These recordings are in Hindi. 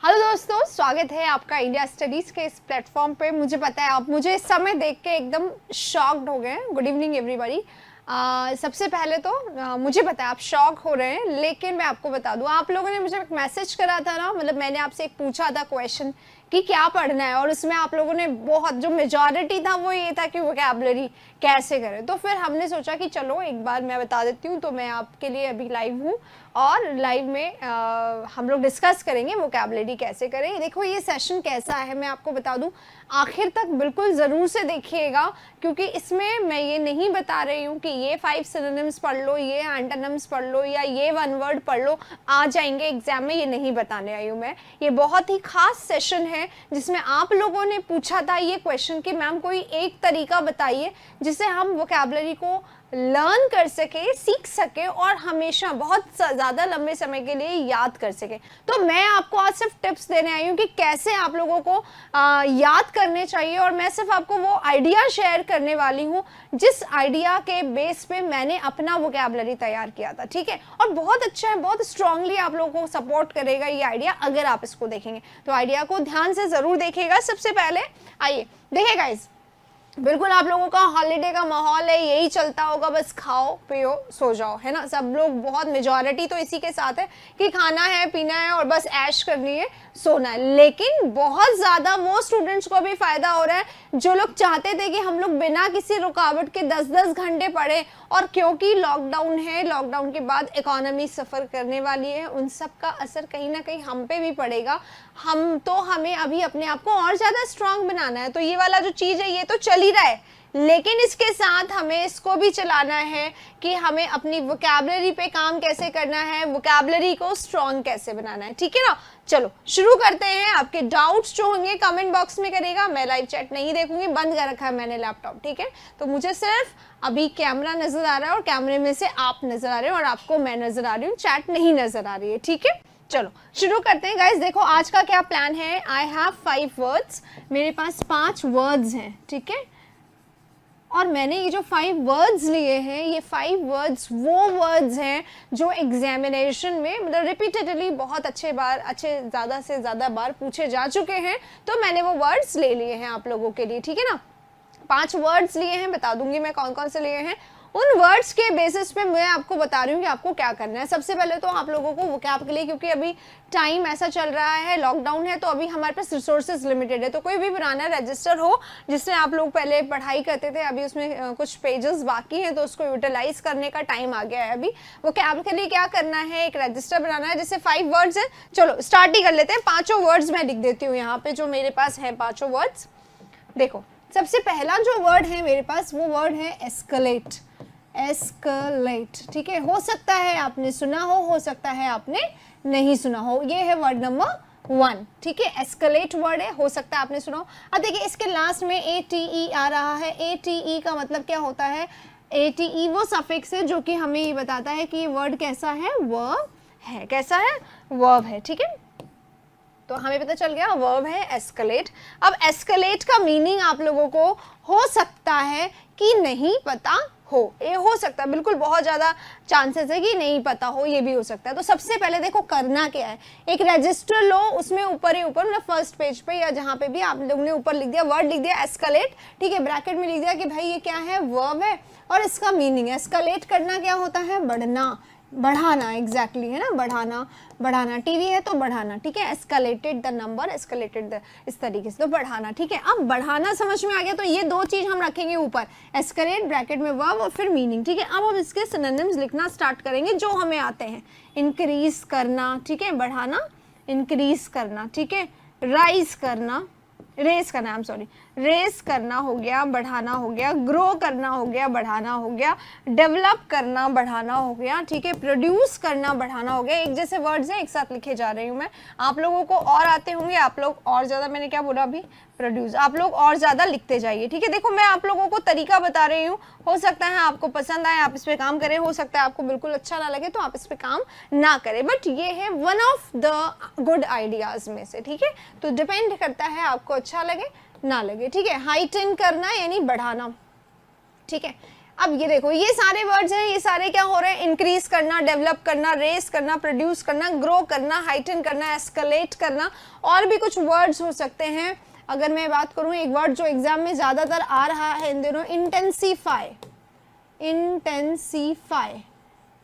हेलो दोस्तों, स्वागत है आपका इंडिया स्टडीज़ के इस प्लेटफॉर्म पे। मुझे पता है आप मुझे इस समय देख के एकदम शॉक्ड हो गए हैं। Good evening everybody. सबसे पहले तो मुझे पता है आप शॉक हो रहे हैं, लेकिन मैं आपको बता दूं, आप लोगों ने मुझे एक मैसेज करा था ना, मतलब मैंने आपसे एक पूछा था क्वेश्चन कि क्या पढ़ना है, और उसमें आप लोगों ने बहुत, जो मेजॉरिटी था वो ये था कि वोकैबुलरी कैसे करें। तो फिर हमने सोचा कि चलो एक बार मैं बता देती हूँ। तो मैं आपके लिए अभी लाइव हूँ और लाइव में हम लोग डिस्कस करेंगे वोकैबुलरी कैसे करें। देखो ये सेशन कैसा है मैं आपको बता दूं, आखिर तक बिल्कुल ज़रूर से देखिएगा, क्योंकि इसमें मैं ये नहीं बता रही हूँ कि ये 5 सिनोनिम्स पढ़ लो, ये एंटोनिम्स पढ़ लो, या ये 1 वर्ड पढ़ लो आ जाएंगे एग्जाम में। ये नहीं बताने आई हूँ मैं। ये बहुत ही खास सेशन है जिसमें आप लोगों ने पूछा था ये क्वेश्चन कि मैम कोई एक तरीका बताइए जिससे हम वोकैबुलरी को लर्न कर सके, सीख सके और हमेशा बहुत ज़्यादा लंबे समय के लिए याद कर सके। तो मैं आपको आज सिर्फ टिप्स देने आई हूँ कि कैसे आप लोगों को याद करने चाहिए, और मैं सिर्फ आपको वो आइडिया शेयर करने वाली हूँ जिस आइडिया के बेस पे मैंने अपना वोकैबुलरी तैयार किया था। ठीक है, और बहुत अच्छा है, बहुत स्ट्रांगली आप लोगों को सपोर्ट करेगा ये आइडिया अगर आप इसको देखेंगे। तो आइडिया को ध्यान से ज़रूर देखिएगा। सबसे पहले आइए देखिए गाइस, बिल्कुल आप लोगों का हॉलीडे का माहौल है, यही चलता होगा, बस खाओ पियो सो जाओ, है ना। सब लोग, बहुत मेजॉरिटी तो इसी के साथ है कि खाना है, पीना है और बस ऐश करनी है, सोना है। लेकिन बहुत ज़्यादा वो स्टूडेंट्स को भी फ़ायदा हो रहा है जो लोग चाहते थे कि हम लोग बिना किसी रुकावट के 10-10 घंटे पढ़ें, और क्योंकि लॉकडाउन है, लॉकडाउन के बाद इकोनॉमी सफ़र करने वाली है, उन सब का असर कहीं ना कहीं हम पे भी पड़ेगा। हमें अभी अपने आप को और ज़्यादा स्ट्रांग बनाना है। तो ये वाला जो चीज़ है ये तो चल ही रहा है, लेकिन इसके साथ हमें इसको भी चलाना है कि हमें अपनी वोकैबुलरी पे काम कैसे करना है, वोकैबुलरी को स्ट्रांग कैसे बनाना है। ठीक है ना, चलो शुरू करते हैं। आपके डाउट्स जो होंगे कमेंट बॉक्स में करिएगा। मैं लाइव चैट नहीं देखूंगी, बंद कर रखा है मैंने लैपटॉप। ठीक है, तो मुझे सिर्फ अभी कैमरा नजर आ रहा है और कैमरे में से आप नजर आ रहे हो और आपको मैं नजर आ रही हूँ, चैट नहीं नजर आ रही है। ठीक है, चलो शुरू करते हैं गाइस। देखो आज का क्या प्लान है। आई हैव 5 वर्ड्स, मेरे पास 5 वर्ड्स हैं। ठीक है, और मैंने ये जो 5 वर्ड्स लिए हैं, ये 5 वर्ड्स वो वर्ड्स हैं जो एग्जामिनेशन में मतलब रिपीटेडली बहुत अच्छे ज़्यादा से ज़्यादा बार पूछे जा चुके हैं। तो मैंने वो वर्ड्स ले लिए हैं आप लोगों के लिए। ठीक है ना, 5 वर्ड्स लिए हैं, बता दूंगी मैं कौन कौन से लिए हैं। उन वर्ड्स के बेसिस पे मैं आपको बता रही हूँ कि आपको क्या करना है। सबसे पहले तो आप लोगों को वोकैब के लिए, क्योंकि अभी टाइम ऐसा चल रहा है, लॉकडाउन है, तो अभी हमारे पास रिसोर्सेज लिमिटेड है। तो कोई भी पुराना रजिस्टर हो जिसमें आप लोग पहले पढ़ाई करते थे, अभी उसमें कुछ पेजेस बाकी हैं, तो उसको यूटिलाइज करने का टाइम आ गया है। अभी वोकैब के लिए क्या करना है, एक रजिस्टर बनाना है जिससे 5 वर्ड्स है। चलो स्टार्ट ही कर लेते हैं। 5 वर्ड्स मैं लिख देती हूँ यहाँ पे जो मेरे पास है 5 वर्ड्स। देखो सबसे पहला जो वर्ड है मेरे पास वो वर्ड है एस्केलेट। एस्केलेट, ठीक है, हो सकता है आपने सुना हो सकता है आपने नहीं सुना हो। ये है वर्ड नंबर 1। ठीक है, एस्केलेट वर्ड है, हो सकता है आपने सुना हो। अब देखिए इसके लास्ट में ATE आ रहा है। ATE का मतलब क्या होता है? ATE वो सफिक्स है जो कि हमें ये बताता है कि ये वर्ड कैसा है, वर्ब है। कैसा है? वर्ब है। ठीक है, तो हमें पता चल गया वर्ब है एस्केलेट। अब एस्केलेट का मीनिंग आप लोगों को हो सकता है कि नहीं पता हो, ये हो सकता है, बिल्कुल बहुत ज़्यादा चांसेस है कि नहीं पता हो, ये भी हो सकता है। तो सबसे पहले देखो करना क्या है, एक रजिस्टर लो, उसमें ऊपर ही ऊपर मतलब फर्स्ट पेज पे या जहाँ पे भी आप लोगों ने ऊपर लिख दिया, वर्ड लिख दिया एस्केलेट। ठीक है, ब्रैकेट में लिख दिया कि भाई ये क्या है, वर्ब है, और इसका मीनिंग एस्केलेट करना क्या होता है, बढ़ना, बढ़ाना। एग्जैक्टली है ना, बढ़ाना, बढ़ाना। टीवी है तो बढ़ाना। ठीक है, escalated the number, escalated the, इस तरीके से तो बढ़ाना। ठीक है, अब बढ़ाना समझ में आ गया, तो ये 2 चीज हम रखेंगे ऊपर, एस्केलेट ब्रैकेट में वर्ब और फिर मीनिंग। ठीक है, अब हम इसके सिनोनिम्स लिखना स्टार्ट करेंगे जो हमें आते हैं। इंक्रीज करना, ठीक है, बढ़ाना, इंक्रीज करना। ठीक है, राइज करना, रेस करना, आई एम सॉरी, रेस करना हो गया, बढ़ाना हो गया, ग्रो करना हो गया, बढ़ाना हो गया, डेवलप करना, बढ़ाना हो गया। ठीक है, प्रोड्यूस करना, बढ़ाना हो गया। एक जैसे वर्ड्स हैं, एक साथ लिखे जा रही हूँ मैं, आप लोगों को और आते होंगे, आप लोग और ज़्यादा, मैंने क्या बोला अभी, प्रोड्यूस, आप लोग और ज़्यादा लिखते जाइए। ठीक है, देखो मैं आप लोगों को तरीका बता रही हूँ, हो सकता है आपको पसंद आए, आप इस पर काम करें, हो सकता है आपको बिल्कुल अच्छा ना लगे तो आप इस पर काम ना करें, बट ये है one of the good ideas में से। ठीक है, तो डिपेंड करता है आपको अच्छा लगे ना लगे। ठीक है, हाइटन करना यानी बढ़ाना। ठीक है, अब ये देखो, ये सारे वर्ड्स हैं, ये सारे क्या हो रहे हैं, इंक्रीज करना, डेवलप करना, रेस करना, प्रोड्यूस करना, ग्रो करना, हाइटन करना, एस्केलेट करना, और भी कुछ वर्ड्स हो सकते हैं। अगर मैं बात करूं, एक वर्ड जो एग्जाम में ज्यादातर आ रहा है इन दिनों, intensify. Intensify,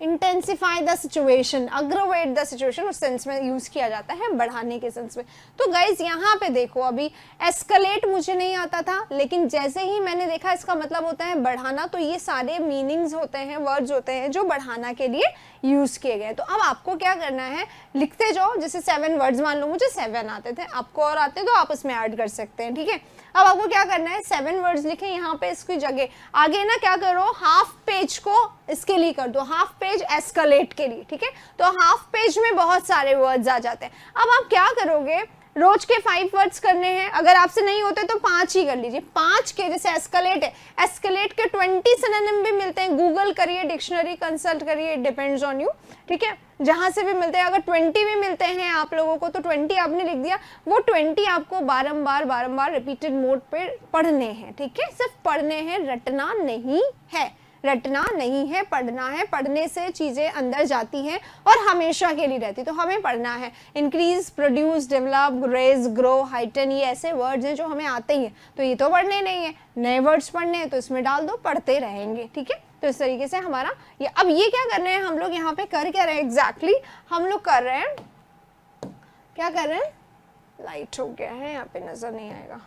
intensify the situation, aggravate the situation, उस सेंस में यूज किया जाता है, बढ़ाने के सेंस में। तो गाइज यहाँ पे देखो, अभी एस्केलेट मुझे नहीं आता था, लेकिन जैसे ही मैंने देखा इसका मतलब होता है बढ़ाना, तो ये सारे मीनिंग्स होते हैं, वर्ड्स होते हैं जो बढ़ाना के लिए यूज किए गए। तो अब आपको क्या करना है, लिखते जाओ। जैसे 7 वर्ड्स, मान लो मुझे 7 आते थे, आपको और आते तो आप उसमें ऐड कर सकते हैं, ठीक है। अब आपको क्या करना है, 7 वर्ड्स लिखे, यहाँ पे इसकी जगह आगे ना क्या करो, हाफ पेज को इसके लिए कर दो, हाफ पेज एस्केलेट के लिए, ठीक है। तो हाफ पेज में बहुत सारे वर्ड्स आ जाते हैं। अब आप क्या करोगे, रोज के 5 वर्ड्स करने हैं, अगर आपसे नहीं होते तो 5 ही कर लीजिए। 5 के, जैसे एस्केलेट है, एस्केलेट के 20 सिनोनिम भी मिलते हैं, गूगल करिए, डिक्शनरी कंसल्ट करिए, इट डिपेंड्स ऑन यू, ठीक है, जहां से भी मिलते हैं। अगर 20 भी मिलते हैं आप लोगों को तो 20 आपने लिख दिया, वो 20 आपको बारंबार रिपीटेड मोड पे पढ़ने हैं, ठीक है, सिर्फ पढ़ने हैं, रटना नहीं है, रटना नहीं है, पढ़ना है। पढ़ने से चीज़ें अंदर जाती हैं और हमेशा के लिए रहती, तो हमें पढ़ना है। Increase, produce, develop, raise, grow, heighten, ये ऐसे वर्ड्स हैं जो हमें आते ही हैं, तो ये तो पढ़ने नहीं है, नए वर्ड्स पढ़ने हैं, तो इसमें डाल दो, पढ़ते रहेंगे, ठीक है। तो इस तरीके से हमारा ये, अब ये क्या कर रहे हैं हम लोग यहाँ पे, कर क्या रहे हैं एग्जैक्टली, हम लोग कर रहे हैं, क्या कर रहे हैं, लाइट हो गया है यहाँ पे, नजर नहीं आएगा,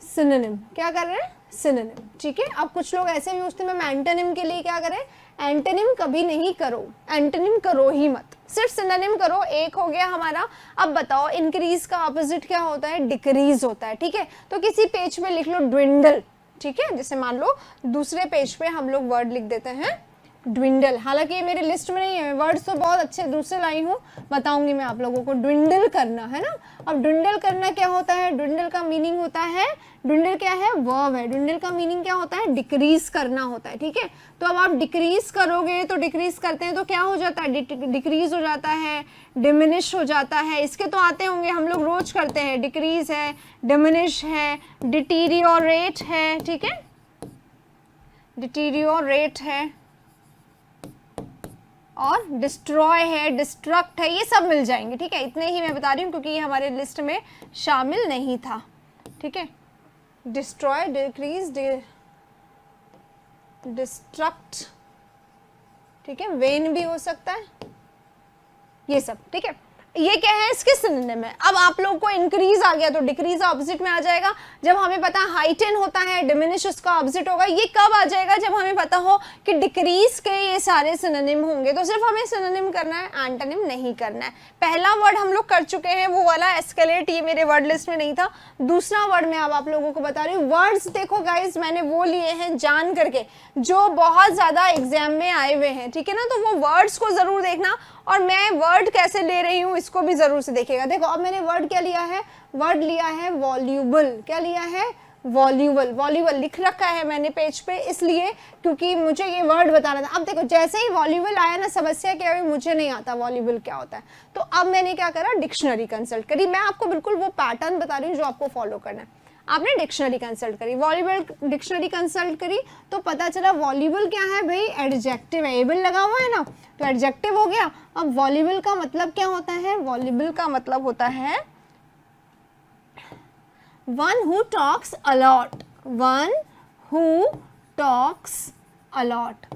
सिनोनिम, क्या कर रहे हैं, सिनोनिम, ठीक है। अब कुछ लोग ऐसे भी पूछते हैं मैम एंटोनिम के लिए क्या करें, एंटोनिम कभी नहीं करो, एंटोनिम करो ही मत, सिर्फ सिनोनिम करो। एक हो गया हमारा। अब बताओ, इंक्रीज का ऑपोजिट क्या होता है, डिक्रीज होता है, ठीक है। तो किसी पेज पे लिख लो ड्विंडल, ठीक है, जैसे मान लो दूसरे पेज पे हम लोग वर्ड लिख देते हैं ड्विंडल, हालांकि ये मेरे लिस्ट में नहीं है, वर्ड्स तो बहुत अच्छे दूसरे लाई हूँ, बताऊंगी मैं आप लोगों को। ड्विंडल करना है ना, अब ड्विंडल करना क्या होता है, ड्विंडल का मीनिंग होता है, ड्विंडल क्या है, वर्ब है, ड्विंडल का मीनिंग क्या होता है, डिक्रीज करना होता है, ठीक है। तो अब आप डिक्रीज करोगे, तो डिक्रीज करते हैं तो क्या हो जाता है, डिक्रीज हो जाता है, डिमिनिश हो जाता है, इसके तो आते होंगे, हम लोग रोज करते हैं, डिक्रीज है, डिमिनिश है, डिटीरियोरेट है, ठीक है, डिटीरियोरेट है, और डिस्ट्रॉय है, डिस्ट्रक्ट है, ये सब मिल जाएंगे, ठीक है। इतने ही मैं बता रही हूँ क्योंकि ये हमारे लिस्ट में शामिल नहीं था, ठीक है। डिस्ट्रॉय, डिक्रीज, डिस्ट्रक्ट, ठीक है, वेन भी हो सकता है, ये सब, ठीक है। ये क्या है, इसके सिनोनिम है। अब आप लोग को इंक्रीज आ गया तो डिक्रीज ऑपोजिट में आ जाएगा। जब हमें पता है हाइटन होता है, डिमिनिश उसका ऑपोजिट होगा। ये कब आ जाएगा, जब हमें पता हो कि डिक्रीज के ये सारे सिनोनिम होंगे, तो सिर्फ हमें सिनोनिम करना है, एंटोनिम नहीं करना है। पहला वर्ड हम लोग कर चुके हैं, वो वाला एस्केलेट, ये मेरे वर्ड लिस्ट में नहीं था। दूसरा वर्ड मैं अब आप लोगों को बता रही हूँ। वर्ड्स देखो गाइज, मैंने वो लिए हैं जान करके जो बहुत ज्यादा एग्जाम में आए हुए हैं, ठीक है ना, तो वो वर्ड्स को जरूर देखना, और मैं वर्ड कैसे ले रही हूँ इसको भी जरूर से देखिएगा। देखो अब मैंने वर्ड क्या लिया है, वर्ड लिया है वॉल्यूबल, क्या लिया है, वॉल्यूबल, वॉल्यूबल लिख रखा है मैंने पेज पे, इसलिए क्योंकि मुझे ये वर्ड बताना था। अब देखो जैसे ही वॉल्यूबल आया ना, समस्या क्या हुई, मुझे नहीं आता वॉल्यूबल क्या होता है, तो अब मैंने क्या करा, डिक्शनरी कंसल्ट करी। मैं आपको बिल्कुल वो पैटर्न बता रही हूँ जो आपको फॉलो करना है। आपने डिक्शनरी कंसल्ट करी, वॉल्यूबल डिक्शनरी कंसल्ट करी, तो पता चला वॉल्यूबल क्या है भाई, एडजेक्टिव है, एबल लगा हुआ है ना, तो एडजेक्टिव हो गया। अब वॉल्यूबल का मतलब क्या होता है, वॉल्यूबल का मतलब होता है one who talks a lot, one who talks a lot,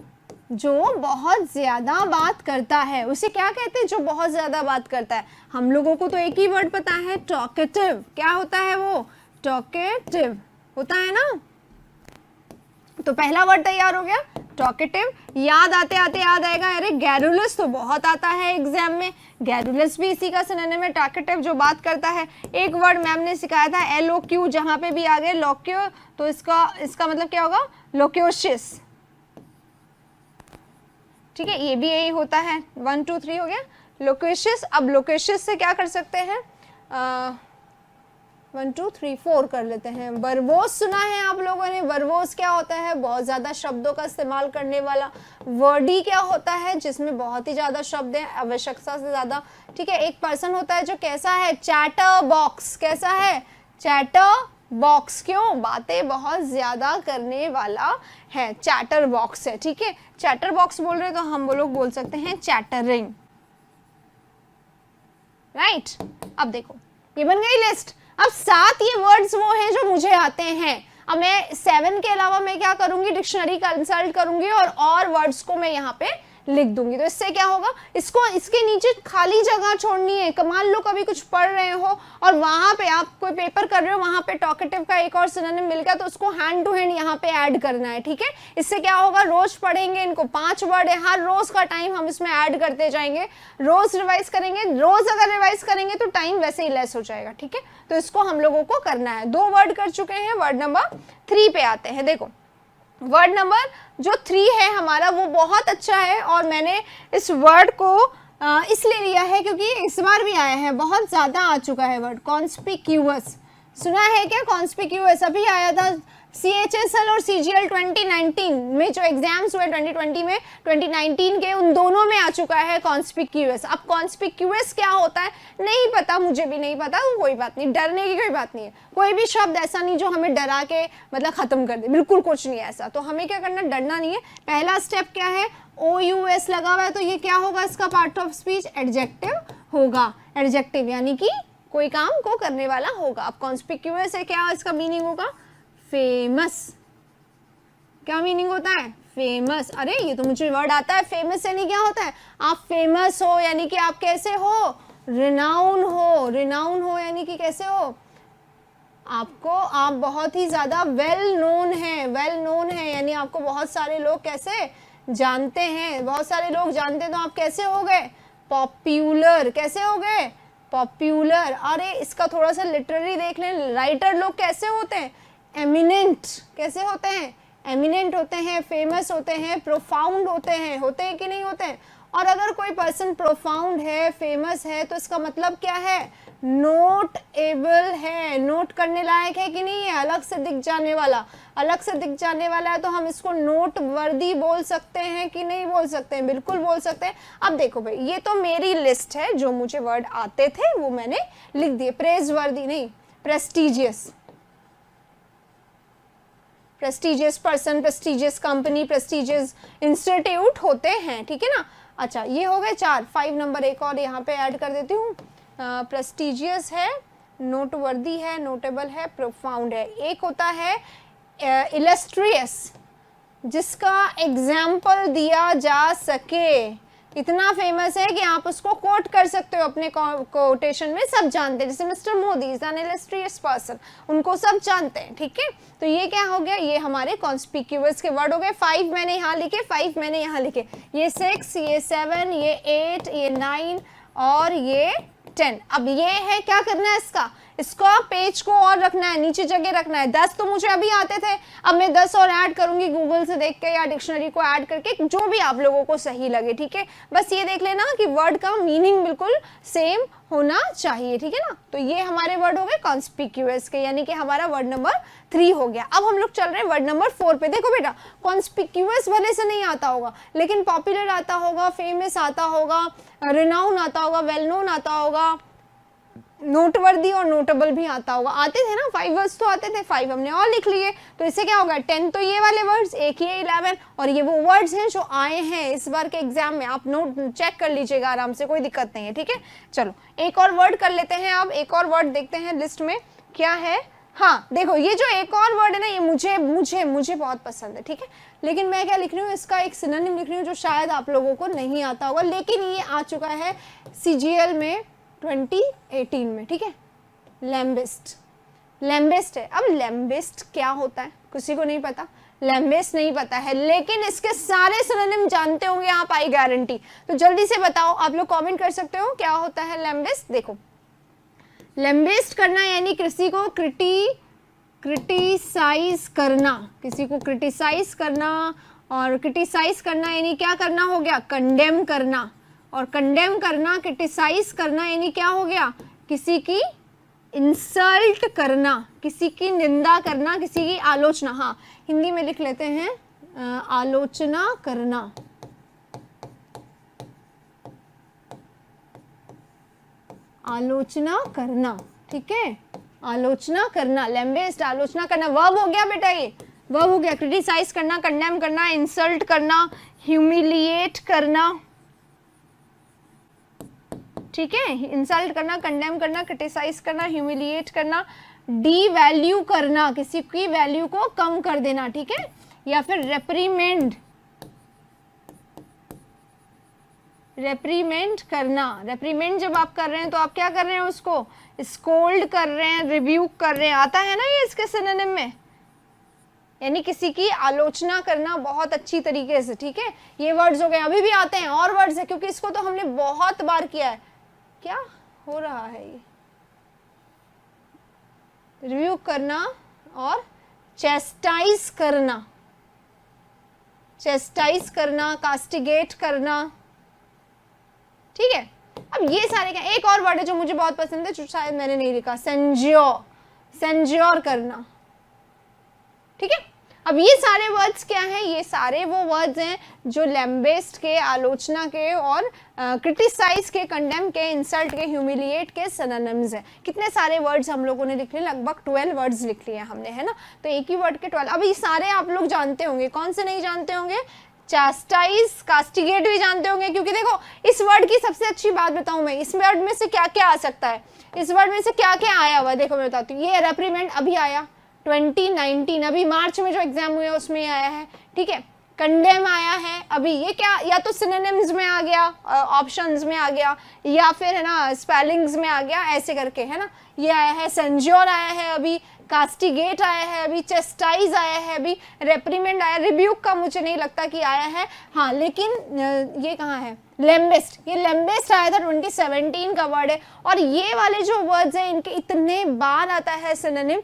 जो बहुत ज्यादा बात करता है, उसे क्या कहते हैं, जो बहुत ज्यादा बात करता है। हम लोगों को तो एक ही वर्ड पता है, टॉकेटिव। क्या होता है वो, टॉकेटिव होता है ना। तो पहला वर्ड तैयार हो गया, टॉकेटिव। याद आते आते याद आएगा, अरे गैरुलस तो बहुत आता है एग्जाम में, गैरुलस भी इसी का सिनोनिम है, टॉकेटिव, जो बात करता है। एक वर्ड मैम ने सिखाया था, एलोक्यू, जहां पे भी आ गए लोक्यो, तो इसका मतलब क्या होगा, लोक्योशियस, ठीक है, ये भी यही होता है। 1 2 3 हो गया लोकेशियस। अब लोकेशियस से क्या कर सकते हैं, 1 2 3 4 कर लेते हैं। वर्बोस सुना है आप लोगों ने, वर्बोस क्या होता है, बहुत ज्यादा शब्दों का इस्तेमाल करने वाला। वर्डी क्या होता है, जिसमें बहुत ही ज्यादा शब्द हैं, आवश्यकता से ज्यादा, ठीक है। एक पर्सन होता है जो कैसा है, चैटर बॉक्स, कैसा है, चैटर बॉक्स, क्यों? बातें बहुत ज्यादा करने वाला है, चैटर बॉक्स है, ठीक है। चैटर बॉक्स बोल रहे तो हम लोग बोल सकते हैं चैटरिंग, राइट। अब देखो ये बन गई लिस्ट। अब 7 ये वर्ड्स वो हैं जो मुझे आते हैं। अब मैं 7 के अलावा मैं क्या करूंगी, डिक्शनरी कंसल्ट करूंगी और वर्ड्स को मैं यहाँ पे लिख दूंगी। तो इससे क्या होगा, इसको इसके नीचे खाली जगह छोड़नी है। मान लो कभी कुछ पढ़ रहे हो और वहां पे आप कोई पेपर कर रहे हो, वहां पे टॉकेटिव का एक और सिनोनिम मिल गया, तो उसको हैंड टू हैंड यहाँ पे ऐड करना है, ठीक है। इससे क्या होगा, रोज पढ़ेंगे इनको, 5 वर्ड है, हर रोज का टाइम हम इसमें ऐड करते जाएंगे, रोज रिवाइज करेंगे। रोज अगर रिवाइज करेंगे तो टाइम वैसे ही लेस हो जाएगा, ठीक है। तो इसको हम लोगों को करना है। 2 वर्ड कर चुके हैं, वर्ड नंबर 3 पे आते हैं। देखो वर्ड नंबर जो 3 है हमारा वो बहुत अच्छा है, और मैंने इस वर्ड को इसलिए लिया है क्योंकि इस बार भी आया है, बहुत ज्यादा आ चुका है वर्ड, कॉन्स्पिक्यूअस। सुना है क्या कॉन्स्पिक्यूअस? अभी आया था CHSL और CGL 2019 में, जो एग्जाम्स हुए 2020 में, 2019 के, उन दोनों में आ चुका है कॉन्स्पिक्यूअस। अब कॉन्स्पिक्यूअस क्या होता है नहीं पता, मुझे भी नहीं पता, कोई बात नहीं, डरने की कोई बात नहीं है। कोई भी शब्द ऐसा नहीं जो हमें डरा के मतलब खत्म कर दे, बिल्कुल कुछ नहीं है ऐसा। तो हमें क्या करना, डरना नहीं है। पहला स्टेप क्या है, OUS लगा हुआ है, तो ये क्या होगा, इसका पार्ट ऑफ स्पीच एडजेक्टिव होगा। एडजेक्टिव यानी कि कोई काम को करने वाला होगा। अब कॉन्स्पिक्यूअस है, क्या इसका मीनिंग होगा, फेमस। क्या मीनिंग होता है, फेमस। अरे ये तो मुझे वर्ड आता है, फेमस यानी क्या होता है, आप फेमस हो यानी कि आप कैसे हो, रिनाउन हो। रिनाउन हो यानी कि कैसे हो, आपको, आप बहुत ही ज्यादा वेल नोन है। वेल नोन है यानी आपको बहुत सारे लोग कैसे जानते हैं, बहुत सारे लोग जानते हैं, तो आप कैसे हो गए, पॉपुलर। कैसे हो गए, पॉपुलर। अरे इसका थोड़ा सा लिटरेरी देख लें, राइटर लोग कैसे होते हैं, एमिनेंट। कैसे होते हैं, एमिनेंट होते हैं, फेमस होते हैं, प्रोफाउंड होते हैं। होते हैं कि नहीं होते हैं? और अगर कोई पर्सन प्रोफाउंड है, फेमस है, तो इसका मतलब क्या है, नोटेबल है, नोट करने लायक है कि नहीं है, अलग से दिख जाने वाला। अलग से दिख जाने वाला है तो हम इसको नोट वर्दी बोल सकते हैं कि नहीं बोल सकते हैं, बिल्कुल बोल सकते हैं। अब देखो भाई, ये तो मेरी लिस्ट है, जो मुझे वर्ड आते थे वो मैंने लिख दिए। प्रेज वर्दी नहीं, prestigious. Prestigious person, prestigious company, prestigious institute होते हैं, ठीक है ना। अच्छा ये हो गए 4। 5 नंबर एक और यहाँ पे ऐड कर देती हूँ। प्रेस्टिजियस है, नोटवर्दी है, नोटेबल है, प्रोफाउंड है। एक होता है इलस्ट्रियस, जिसका एग्जाम्पल दिया जा सके। इतना फेमस है कि आप उसको कोट कर सकते हो अपने कोटेशन में, सब जानते हैं। जैसे mister Modi is an illustrious person, उनको सब जानते हैं, ठीक है। तो ये क्या हो गया, ये हमारे कॉन्स्पिक्यूअस के वर्ड हो गए। 5 मैंने यहाँ लिखे, 5 मैंने यहाँ लिखे, ये 6, ये 7, ये 8, ये 9 और ये 10। अब ये है, क्या करना है इसका पेज को और रखना है, नीचे जगह रखना है। 10 तो मुझे अभी आते थे, अब मैं 10 और ऐड करूंगी गूगल से देख के या डिक्शनरी को ऐड करके, जो भी आप लोगों को सही लगे, ठीक है। बस ये देख लेना कि वर्ड का मीनिंग बिल्कुल सेम होना चाहिए, ठीक है ना। तो ये हमारे वर्ड हो गए कॉन्स्पिक्यूअस के, यानी कि हमारा वर्ड नंबर 3 हो गया। अब हम लोग चल रहे हैं वर्ड नंबर 4 पे। देखो बेटा, कॉन्स्पिक्यूअस भले से नहीं आता होगा, लेकिन पॉपुलर आता होगा, फेमस आता होगा, रिनाउन आता होगा, वेल नोन आता होगा, नोटवर्दी और नोटेबल भी आता होगा। आते थे ना, 5 वर्ड्स तो आते थे, 5 हमने और लिख लिए। तो इससे क्या होगा, 10 तो ये वाले वर्ड्स, एक ये 11, और ये वो वर्ड्स हैं जो आए हैं इस बार के एग्जाम में। आप नोट चेक कर लीजिएगा आराम से, कोई दिक्कत नहीं है, ठीक है। चलो एक और वर्ड कर लेते हैं। अब एक और वर्ड देखते हैं लिस्ट में क्या है। हाँ देखो, ये जो एक और वर्ड है ना, ये मुझे बहुत पसंद है, ठीक है। लेकिन मैं क्या लिख रही हूँ, इसका एक सिनोनिम लिख रही हूँ जो शायद आप लोगों को नहीं आता होगा, लेकिन ये आ चुका है CGL में 2018 में, ठीक है। लैम्बिस्ट। लैम्बिस्ट है। अब लैम्बिस्ट क्या होता है किसी को नहीं पता, लैम्बिस्ट नहीं पता है, लेकिन इसके सारे सिनोनिम जानते होंगे आप, आई गारंटी। तो जल्दी से बताओ, आप लोग कमेंट कर सकते हो क्या होता है लैम्बिस्ट। देखो, लैम्बिस्ट करना यानी किसी को क्रिटिसाइज करना, किसी को क्रिटिसाइज करना, और क्रिटिसाइज करना यानी क्या करना हो गया, कंडेम करना। और कंडेम करना, क्रिटिसाइज करना यानी क्या हो गया, किसी की इंसल्ट करना, किसी की निंदा करना, किसी की आलोचना। हाँ हिंदी में लिख लेते हैं, आलोचना करना। आलोचना करना, ठीक है, आलोचना करना, लैम्बेस्ट आलोचना करना, वर्ब हो गया बेटा, ये वर्ब हो गया। क्रिटिसाइज करना, कंडेम करना, इंसल्ट करना, ह्यूमिलिएट करना, ठीक है, इंसल्ट करना, कंडेम करना, क्रिटिसाइज करना, ह्यूमिलिएट करना, डी वैल्यू करना, किसी की वैल्यू को कम कर देना, ठीक है, या फिर रेप्रीमेंड, रेप्रीमेंट करना। रेप्रीमेंट जब आप कर रहे हैं तो आप क्या कर रहे हैं, उसको स्कोल्ड कर रहे हैं, रिव्यूक कर रहे हैं, आता है ना ये इसके सिनोनिम में, यानी किसी की आलोचना करना बहुत अच्छी तरीके से, ठीक है। ये वर्ड्स हो गए, अभी भी आते हैं और वर्ड्स है, क्योंकि इसको तो हमने बहुत बार किया है। क्या हो रहा है, ये रिव्यू करना और चेस्टाइज करना, चेस्टाइज करना, कास्टिगेट करना, ठीक है। अब ये सारे क्या, एक और वर्ड है जो मुझे बहुत पसंद है, जो शायद मैंने नहीं लिखा, सेंज्योर, सेंज्योर करना, ठीक है। अब ये सारे वर्ड्स क्या हैं, ये सारे वो वर्ड्स हैं जो लैम्बेस्ट के, आलोचना के और क्रिटिसाइज के, कंडेम के, इंसल्ट के, ह्यूमिलिएट के सिनोनिम्स हैं। कितने सारे वर्ड्स हम लोगों ने लिख लिए, लगभग 12 वर्ड्स लिख लिए हमने, है ना। तो एक ही वर्ड के 12। अब ये सारे आप लोग जानते होंगे, कौन से नहीं जानते होंगे, चास्टाइज, कास्टिगेट भी जानते होंगे, क्योंकि देखो इस वर्ड की सबसे अच्छी बात बताऊं मैं, इस वर्ड में से क्या क्या आ सकता है, इस वर्ड में से क्या क्या आया हुआ है, देखो मैं बताती हूँ। ये रेप्रीमेंट अभी आया 2019, अभी मार्च में जो एग्जाम हुए उसमें आया है, ठीक है। कंडेम आया है अभी, ये क्या, या तो सिनोनिम्स में आ गया, ऑप्शंस में आ गया, या फिर है ना स्पेलिंग्स में आ गया, ऐसे करके, है ना। ये आया है, सेंज्योर आया है अभी, कास्टिगेट आया है अभी, चेस्टाइज आया है अभी, रेप्रीमेंड आया, रिब्यूक का मुझे नहीं लगता कि आया है, हाँ, लेकिन ये कहाँ है, लैम्बेस्ट, ये लैम्बेस्ट आया था 2017 का वर्ड है। और ये वाले जो वर्ड्स हैं इनके इतने बार आता है सिनोनिम,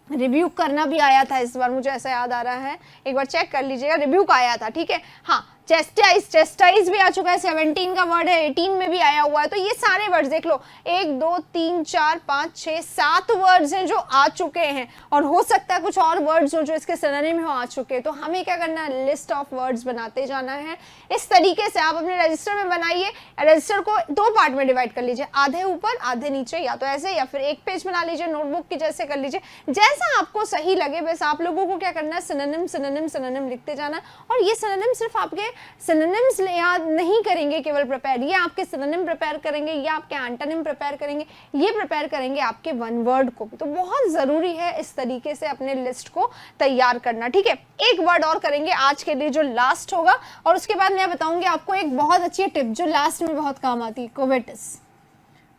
रिव्यू करना भी आया था इस बार, मुझे ऐसा याद आ रहा है, एक बार चेक कर लीजिएगा, रिव्यू का आया था, ठीक है। हाँ, चेस्टाइज, चेस्टाइज भी आ चुका है, 17 का वर्ड है, 18 में भी आया हुआ है। तो ये सारे वर्ड्स देख लो, 1 2 3 4 5 6 7 वर्ड्स हैं जो आ चुके हैं, और हो सकता है कुछ और वर्ड्स हो जो इसके सिनोनिम में आ चुके हैं। तो हमें क्या करना है, लिस्ट ऑफ वर्ड्स बनाते जाना है। इस तरीके से आप अपने रजिस्टर में बनाइए। रजिस्टर को 2 पार्ट में डिवाइड कर लीजिए, आधे ऊपर आधे नीचे, या तो ऐसे, या फिर एक पेज बना लीजिए, नोटबुक की जैसे कर लीजिए, जैसा आपको सही लगे। बस आप लोगों को क्या करना है, सिनोनिम सिनोनिम सिनोनिम लिखते जाना। और ये सिनोनिम सिर्फ आपके सिनोनिम्स याद नहीं करेंगे केवल प्रिपेयर, ये आपके सिनोनिम प्रिपेयर करेंगे, ये आपके एंटोनिम प्रिपेयर करेंगे, ये प्रिपेयर करेंगे आपके वन वर्ड को भी। तो बहुत जरूरी है इस तरीके से अपने लिस्ट को तैयार करना, ठीक है। एक वर्ड और करेंगे आज के लिए जो लास्ट होगा, और उसके बाद मैं बताऊंगी आपको एक बहुत अच्छी टिप जो लास्ट में बहुत काम आती है, कोवेटस।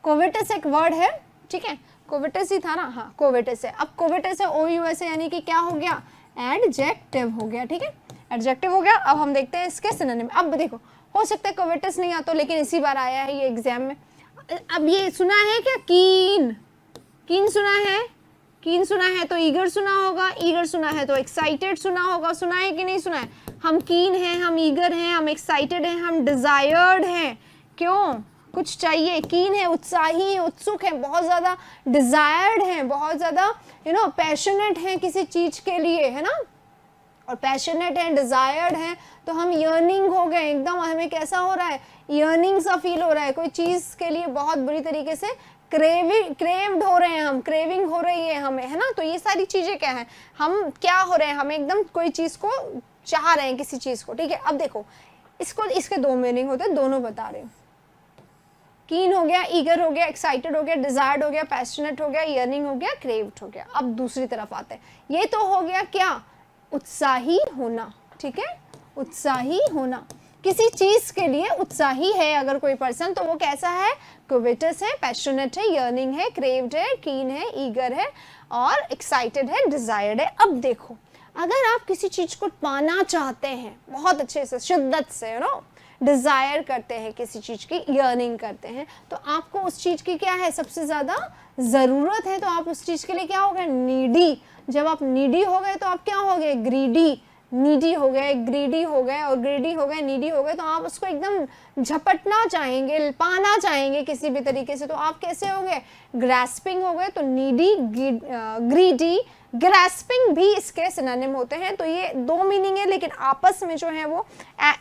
कोवेटस एक वर्ड है, ठीक है, कोवेटस ही था ना, हाँ कोवेटस है। अब कोवेटस है OUS है, यानी कि क्या हो गया, एडजेक्टिव हो गया, ठीक है, एडजेक्टिव हो गया। अब हम देखते हैं इसके सिनोनिम। अब देखो, हो सकता है कोवेटस नहीं आता, लेकिन इसी बार आया है ये एग्जाम में। अब ये सुना है क्या, कीन, कीन सुना है, कीन सुना है तो ईगर सुना होगा, ईगर सुना है तो एक्साइटेड सुना होगा, सुना है कि नहीं सुना है। हम कीन हैं, हम ईगर हैं, हम एक्साइटेड हैं, हम डिजायर्ड हैं, क्यों, कुछ चाहिए, कीन है, उत्साही है, उत्सुक है, बहुत ज़्यादा डिजायर्ड है, बहुत ज़्यादा पैशनेट है किसी चीज़ के लिए, है ना। और पैशनेट है, डिजायर्ड है, तो हम यर्निंग हो गए एकदम, हमें कैसा हो रहा है, यर्निंग सा फील हो रहा है, कोई चीज़ के लिए बहुत बुरी तरीके से क्रेव्ड हो रहे हैं हम, क्रेविंग हो रही है हमें, है ना। तो ये सारी चीज़ें क्या है, हम क्या हो रहे हैं, हम एकदम कोई चीज़ को चाह रहे हैं, किसी चीज़ को, ठीक है। अब देखो इसको, इसके 2 मीनिंग होते हैं, दोनों बता रहे हूँ। कीन हो गया, ईगर हो गया, एक्साइटेड हो गया, डिजायर्ड हो गया, पैशनेट हो गया, यर्निंग हो गया, क्रेव्ड हो गया। अब दूसरी तरफ आते हैं, ये तो हो गया क्या, उत्साही होना, ठीक है, उत्साही होना, किसी चीज के लिए उत्साही है अगर कोई पर्सन, तो वो कैसा है, कोवेटस है, पैशनेट है, यर्निंग है, क्रेव्ड है, कीन है, ईगर है, और एक्साइटेड है, डिजायर्ड है। अब देखो, अगर आप किसी चीज को पाना चाहते हैं बहुत अच्छे से, शिद्दत से, डिजायर करते हैं किसी चीज की, यर्निंग करते हैं, तो आपको उस चीज की क्या है, सबसे ज्यादा जरूरत है, तो आप उस चीज के लिए क्या हो गए, नीडी। जब आप नीडी हो गए तो आप क्या हो गए, ग्रीडी, नीडी हो गए, ग्रीडी हो गए, और ग्रीडी हो गए, नीडी हो गए, तो आप उसको एकदम झपटना चाहेंगे, पाना चाहेंगे किसी भी तरीके से, तो आप कैसे हो गए, ग्रैस्पिंग हो गए। तो नीडी, ग्रीडी, ग्रैस्पिंग भी इसके सिनोनिम होते हैं। तो ये दो मीनिंग है, लेकिन आपस में जो है वो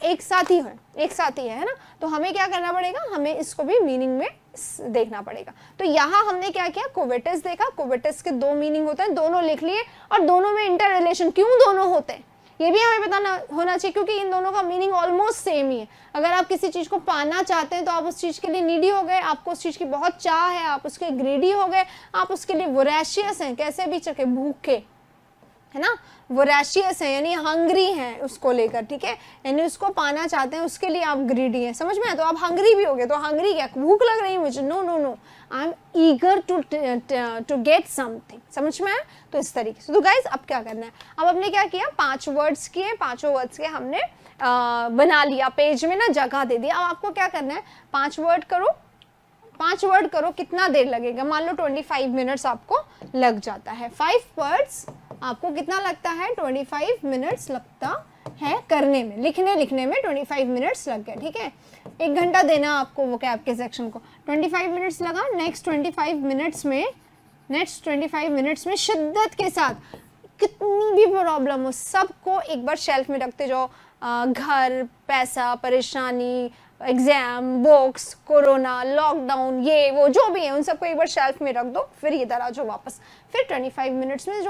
एक साथ ही है ना। तो हमें क्या करना पड़ेगा, हमें इसको भी मीनिंग में देखना पड़ेगा। तो यहाँ हमने क्या किया, कोवेटस देखा, कोवेटस के दो मीनिंग होते हैं, दोनों लिख लिए, और दोनों में इंटर रिलेशन, क्यों दोनों होते हैं ये भी हमें पता होना चाहिए, क्योंकि इन दोनों का मीनिंग ऑलमोस्ट सेम ही है। अगर आप किसी चीज को पाना चाहते हैं तो आप उस चीज के लिए नीडी हो गए, आपको उस चीज की बहुत चाह है, आप उसके ग्रीडी हो गए, आप उसके लिए वोरेशियस हैं, कैसे भी चके, भूखे, है ना, वोरेशियस है यानी हंग्री हैं उसको लेकर, ठीक है, यानी उसको पाना चाहते हैं, उसके लिए आप ग्रीडी हैं, समझ में। तो आप हंग्री भी हो गए, तो हंग्री क्या, भूख लग रही है मुझे, no no no, I am eager to get something, समझ में आया। तो इस तरीके से। तो गाइज अब क्या करना है, अब हमने क्या किया, 5 वर्ड्स किए, 5 वर्ड्स के हमने बना लिया, पेज में ना जगह दे दिया। अब आपको क्या करना है, 5 वर्ड करो, 5 वर्ड करो, कितना देर लगेगा, मान लो 25 मिनट्स आपको लग जाता है। 5 वर्ड्स आपको कितना लगता है, 25 मिनट्स लगता है करने में, लिखने में 25 मिनट्स लग गए, ठीक है। 1 घंटा देना आपको वो कैब के सेक्शन को, 25 मिनट्स लगा। नेक्स्ट 25 मिनट्स में शिद्दत के साथ, कितनी भी प्रॉब्लम हो सबको एक बार शेल्फ में रखते जाओ, घर, पैसा, परेशानी, एग्जाम, बुक्स, कोरोना, लॉकडाउन, ये वो जो भी है उन सबको एक बार शेल्फ में रख दो, फिर इधर आ जाओ वापस। फिर 25 मिनट्स में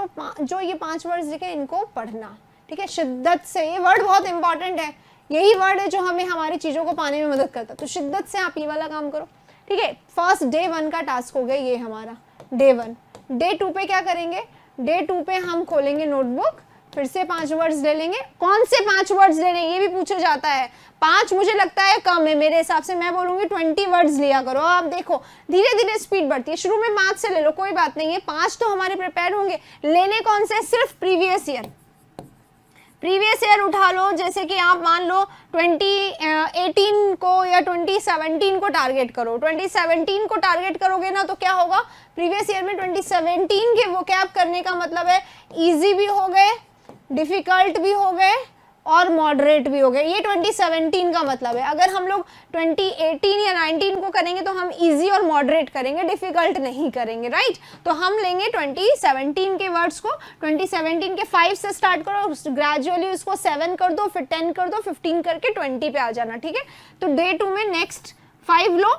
जो ये 5 वर्ड्स लिखे इनको पढ़ना, ठीक है, शिद्दत से। ये वर्ड बहुत इंपॉर्टेंट है, यही वर्ड है जो हमें हमारी चीज़ों को पाने में मदद करता है। तो शिद्दत से आप ये वाला काम करो, ठीक है। फर्स्ट डे 1 का टास्क हो गया ये हमारा, डे 1। डे 2 पे क्या करेंगे, डे 2 पे हम खोलेंगे नोटबुक, फिर से 5 वर्ड्स ले लेंगे। कौन से 5 वर्ड्स लेने, ये भी पूछा जाता है। 5 मुझे लगता है कम है, मेरे हिसाब से मैं बोलूंगी 20 वर्ड्स लिया करो। आप देखो धीरे धीरे स्पीड बढ़ती है, शुरू में 5 से ले लो, कोई बात नहीं है, 5 तो हमारे प्रिपेयर होंगे। लेने कौन से, सिर्फ प्रीवियस ईयर उठा लो। जैसे कि आप मान लो 2018 को या 2017 को टारगेट करो। 2017 को टारगेट करोगे ना तो क्या होगा, प्रीवियस ईयर में 2017 के वोकैब करने का मतलब है इजी भी हो गए, डिफिकल्ट भी हो गए और मॉडरेट भी हो गए। ये 2017 का मतलब है। अगर हम लोग 2018 या 19 को करेंगे तो हम इजी और मॉडरेट करेंगे, डिफिकल्ट नहीं करेंगे, राइट। तो हम लेंगे 2017 के वर्ड्स को, 2017 के 5 से स्टार्ट करो, ग्रेजुअली उसको 7 कर दो, फिर 10 कर दो, 15 करके 20 पे आ जाना, ठीक है। तो डे 2 में नेक्स्ट 5 लो,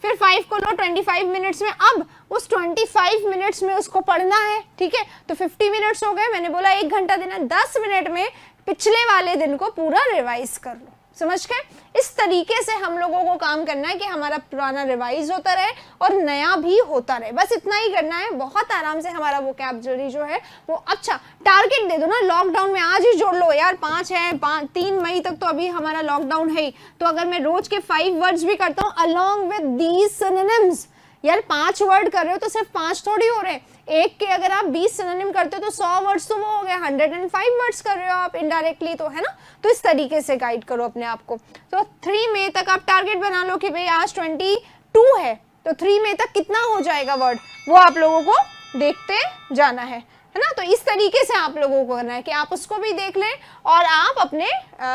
फिर 5 को लो 25 मिनट्स में। अब उस 25 मिनट्स में उसको पढ़ना है, ठीक है। तो 50 मिनट्स हो गए, मैंने बोला 1 घंटा देना, 10 मिनट में पिछले वाले दिन को पूरा रिवाइज कर लो, समझ गए। इस तरीके से हम लोगों को काम करना है कि हमारा पुराना रिवाइज होता रहे और नया भी होता रहे, बस इतना ही करना है। बहुत आराम से हमारा वोकैब्युलरी जो है वो, अच्छा टारगेट दे दो ना, लॉकडाउन में आज ही जोड़ लो यार, 5 है, 3 मई तक तो अभी हमारा लॉकडाउन है ही। तो अगर मैं रोज के 5 वर्ड्स भी करता हूँ अलॉन्ग विद दीज सिनोनिम्स, यार 5 वर्ड कर रहे हो तो सिर्फ 5 थोड़ी हो रहे, एक के अगर आप 20 सिनोनिम करते हो तो 100 वर्ड्स तो वो हो गए, 105 वर्ड्स कर रहे हो आप इनडायरेक्टली, तो है ना। तो इस तरीके से गाइड करो अपने आप को। तो 3 मई तक आप टारगेट बना लो कि भाई आज 22 है, तो 3 मई तक कितना हो जाएगा वर्ड, वो आप लोगों को देखते जाना है ना। तो इस तरीके से आप लोगों को करना है कि आप उसको भी देख लें और आप अपने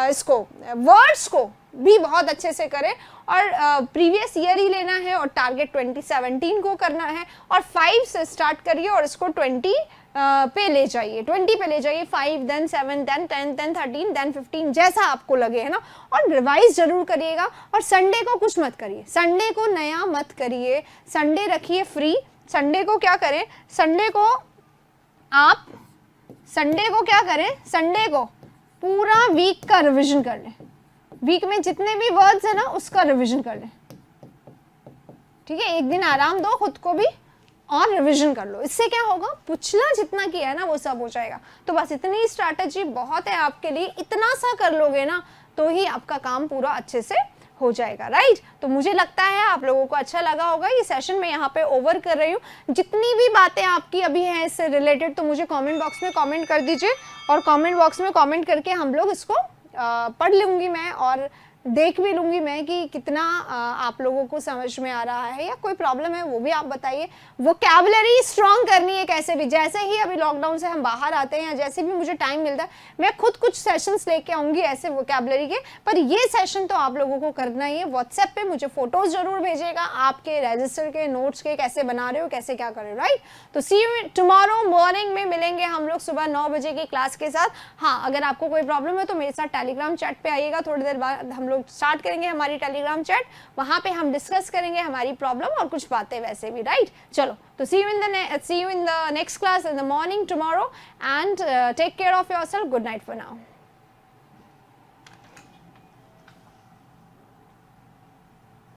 इसको वर्ड्स को भी बहुत अच्छे से करें, और प्रीवियस ईयर ही लेना है और टारगेट 2017 को करना है, और 5 से स्टार्ट करिए और इसको 20 पे ले जाइए, 20 पे ले जाइए, 5 देन 7 देन 10 देन 13 देन 15, जैसा आपको लगे, है ना। और रिवाइज जरूर करिएगा। और संडे को कुछ मत करिए, संडे को नया मत करिए, संडे रखिए फ्री। संडे को क्या करें, संडे को क्या करें, संडे को पूरा वीक का रिवीजन कर लें। वीक में जितने भी वर्ड्स है ना उसका रिवीजन कर लें, ठीक है। एक दिन आराम दो खुद को भी और रिवीजन कर लो। इससे क्या होगा, पिछला जितना किया है ना वो सब हो जाएगा। तो बस इतनी स्ट्रैटेजी बहुत है आपके लिए, इतना सा कर लोगे ना तो ही आपका काम पूरा अच्छे से हो जाएगा, राइट। तो मुझे लगता है आप लोगों को अच्छा लगा होगा। ये सेशन मैं यहाँ पे ओवर कर रही हूँ। जितनी भी बातें आपकी अभी हैं इससे रिलेटेड तो मुझे कमेंट बॉक्स में कमेंट कर दीजिए, और कमेंट बॉक्स में कमेंट करके हम लोग इसको पढ़ लूँगी मैं और देख भी लूँगी मैं कि कितना आप लोगों को समझ में आ रहा है, या कोई प्रॉब्लम है वो भी आप बताइए। वोकैबुलरी स्ट्रॉन्ग करनी है कैसे भी, जैसे ही अभी लॉकडाउन से हम बाहर आते हैं या जैसे भी मुझे टाइम मिलता है मैं खुद कुछ सेशंस लेके आऊँगी ऐसे वोकैबुलरी के। पर ये सेशन तो आप लोगों को करना ही है। व्हाट्सएप पे मुझे फोटोज जरूर भेजिएगा आपके रजिस्टर के, नोट्स के, कैसे बना रहे हो, कैसे क्या कर रहे हो, राइट। तो सी यू टुमारो मॉर्निंग में मिलेंगे हम लोग सुबह 9 बजे की क्लास के साथ। हाँ, अगर आपको कोई प्रॉब्लम है तो मेरे साथ टेलीग्राम चैट पे आइएगा, थोड़ी देर बाद हम लोग स्टार्ट करेंगे हमारी टेलीग्राम चैट, वहां पे हम डिस्कस करेंगे हमारी प्रॉब्लम और कुछ बातें वैसे भी, राइट। चलो, तो see you in the next class in the morning tomorrow, and take care of yourself. Good night for now.